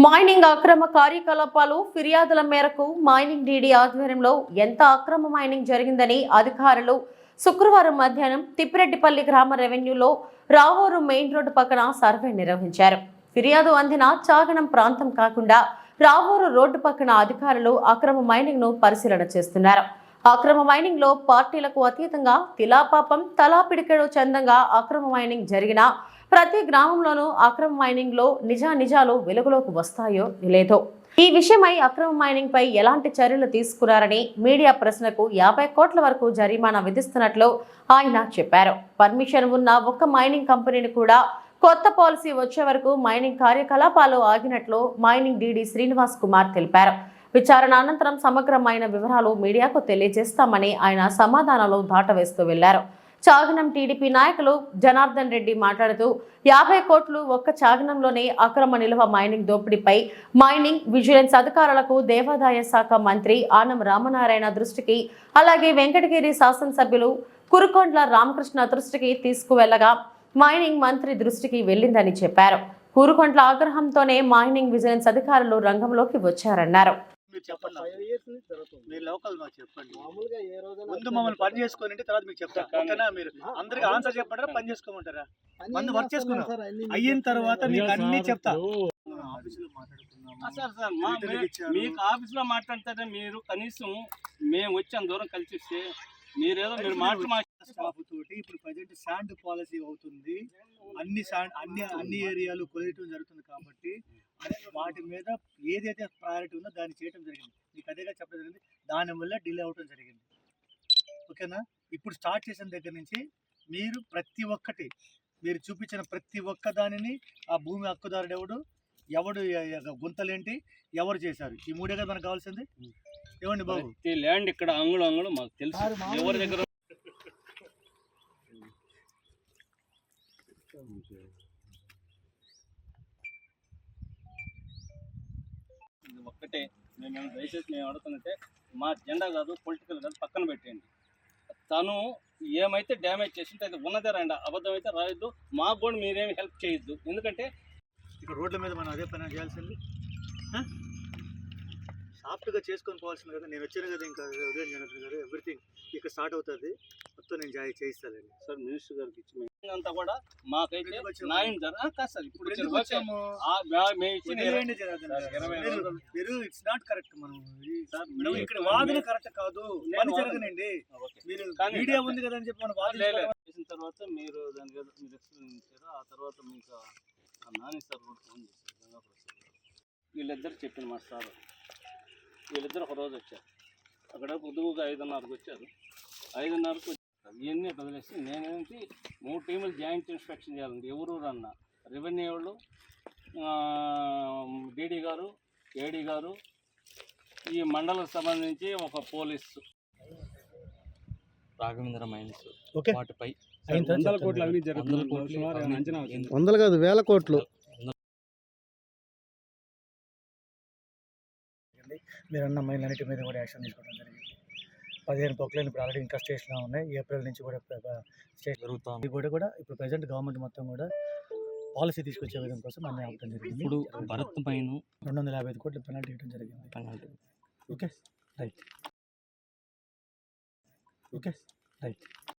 Mining అక్రమ కార్యకలాపాలు ఫిర్యాదుల మేరకు మైనింగ్ డీడీ ఆధ్వర్యంలో ఎంత అక్రమ మైనింగ్ జరిగిందని అధికారులు శుక్రవారం మధ్యాహ్నం తిప్పిరెడ్డిపల్లి గ్రామ రెవెన్యూలో రావూరు మెయిన్ రోడ్డు పక్కన సర్వే నిర్వహించారు. ఫిర్యాదు అందిన చాగనం ప్రాంతం కాకుండా రావూరు రోడ్డు పక్కన అధికారులు అక్రమ మైనింగ్ ను పరిశీలన చేస్తున్నారు. అక్రమ మైనింగ్ లో పార్టీలకు అతీతంగా తిలాపాపం తలాపిడికెడు చందంగా అక్రమ మైనింగ్ జరిగిన ప్రతి గ్రామంలోనూ అక్రమ మైనింగ్ లో నిజాలు వెలుగులోకి వస్తాయో లేదో ఈ విషయమై అక్రమ మైనింగ్ పై ఎలాంటి చర్యలు తీసుకున్నారని మీడియా ప్రశ్నకు 50 కోట్ల వరకు జరిమానా విధిస్తున్నట్లు ఆయన చెప్పారు. పర్మిషన్ ఉన్న ఒక్క మైనింగ్ కంపెనీని కూడా కొత్త పాలసీ వచ్చే వరకు మైనింగ్ కార్యకలాపాలు ఆగినట్లు మైనింగ్ డీడీ శ్రీనివాస్ కుమార్ తెలిపారు. విచారణ అనంతరం సమగ్రమైన వివరాలు మీడియాకు తెలియజేస్తామని ఆయన సమాధానాలు దాటవేస్తూ వెళ్లారు. చాగనం టీడీపీ నాయకులు జనార్దన్ రెడ్డి మాట్లాడుతూ 50 కోట్లు ఒక్క చాగనంలోనే అక్రమ నిల్వ మైనింగ్ దోపిడీపై మైనింగ్ విజిలెన్స్ అధికారులకు దేవాదాయ శాఖ మంత్రి ఆనం రామనారాయణ దృష్టికి, అలాగే వెంకటగిరి శాసనసభ్యులు కురుకొండ్ల రామకృష్ణ దృష్టికి తీసుకువెళ్లగా మైనింగ్ మంత్రి దృష్టికి వెళ్లిందని చెప్పారు. కురుకొండ్ల ఆగ్రహంతోనే మైనింగ్ విజిలెన్స్ అధికారులు రంగంలోకి వచ్చారన్నారు. మీరు లోకల్ మాకు చెప్పండి. ముందు మమ్మల్ని పని చేసుకోండి, తర్వాత మీకు చెప్తాను. ఓకేనా? మీరు అందరికి ఆన్సర్ చెప్పంటారా, పని చేసుకోమంటారా? మందు వర్క్ చేసుకున్నాం అయిన తర్వాత మీకు అన్ని చెప్తా. మీకు ఆఫీస్ లో మాట్లాడితే మీరు కనీసం మేము వచ్చాం దూరం కలిసి వస్తే మీరేదో మీరు స్టాఫ్ తోటి ఇప్పుడు ప్రజెంట్ శాండ్ పాలసీ అవుతుంది. అన్ని ఏరియాలు కొలియటం జరుగుతుంది కాబట్టి వాటి మీద ఏదైతే ప్రయారిటీ ఉందో దాన్ని చేయడం జరిగింది. మీకు అదేగా చెప్పడం జరిగింది. దానివల్ల డిలే అవటం జరిగింది. ఓకేనా? ఇప్పుడు స్టార్ట్ చేసిన దగ్గర నుంచి మీరు ప్రతి ఒక్కటి మీరు చూపించిన ప్రతి ఒక్క దానిని ఆ భూమి హక్కుదారుడు ఎవడు గుంతలేంటి ఎవరు చేశారు, ఈ మూడే కదా మనకు కావాల్సింది. ఏమండి బాబు, ఈ ల్యాండ్ ఇక్కడ అంగుళం మాకు తెలుసు ఎవరి దగ్గర ఒక్కటే. మేము దయచేసి మేము అడుగుతున్నట్టే మా జెండా కాదు, పొలిటికల్ కాదు, పక్కన పెట్టండి. తను ఏమైతే డ్యామేజ్ చేసింటే అది ఉన్నదే రండి, అబద్ధం అయితే రాయొద్దు. మాకు కూడా మీరేమి హెల్ప్ చేయొద్దు. ఎందుకంటే ఇక్కడ రోడ్ల మీద మనం అదే పని చేయాల్సింది. సాఫ్ట్గా చేసుకొని పోవాల్సింది కదా. నేను వచ్చాను కదా, ఇంకా ఉదయం జరుగుతుంది కదా, ఎవ్రీథింగ్ ఇక్కడ స్టార్ట్ అవుతుంది. మొత్తం నేను చేయిస్తానండి సార్. మినిస్టర్ గారికి ఇచ్చి అంతా కూడా మాకైతే న్యాయం కాదు సార్. ఇప్పుడు మీరు ఇట్స్ నాట్ కరెక్ట్. మనం ఇక్కడ వాదన కరెక్ట్ కాదు, పని జరగనండి. మీరు మీడియా ఉంది కదా అని చెప్పి మనం వాదన చేసిన తర్వాత మీరు దానికి మీరు ఎక్స్ప్లెయిన్ ఇచ్చారు. ఆ తర్వాత మీకు నాని సార్ కూడా ఫోన్ చేశారు. వీళ్ళిద్దరు చెప్పిన మా సార్ వీళ్ళిద్దరు ఒక రోజు వచ్చారు. అక్కడ పొద్దుగా 5:30కు వచ్చారు. 5:30కు ఇవన్నీ వదిలేసి నేనేంటి 3 టీములు జాయింట్ ఇన్స్పెక్షన్ చేయాలండి. ఎవరు అన్న రెవెన్యూ వాళ్ళు, డీడీ గారు, ఏడీ గారు, ఈ మండలకు సంబంధించి ఒక పోలీసు రాఘవేంద్ర మైన్స్ వాటిపై 100 కోట్ల అవినీతి జరుగుతుంది. 100 కాదు 1000 కోట్లు. మీరన్న మైన్లన్నిటి మీద కూడా యాక్షన్ తీసుకోవడం జరిగింది. 15 పొక్లైన్ ఇప్పుడు ఆల్రెడీ ఇంకా స్టేషన్లో ఉన్నాయి. ఏప్రిల్ నుంచి కూడా స్టేషన్ జరుగుతుంది. కూడా ఇప్పుడు ప్రజెంట్ గవర్నమెంట్ మొత్తం కూడా పాలసీ తీసుకొచ్చే విధం కోసం అన్నీ అవడం జరిగింది. ఇప్పుడు భరత్ పైన 255 కోట్ల పెనాల్టీ ఇవ్వడం జరిగింది. Okay right.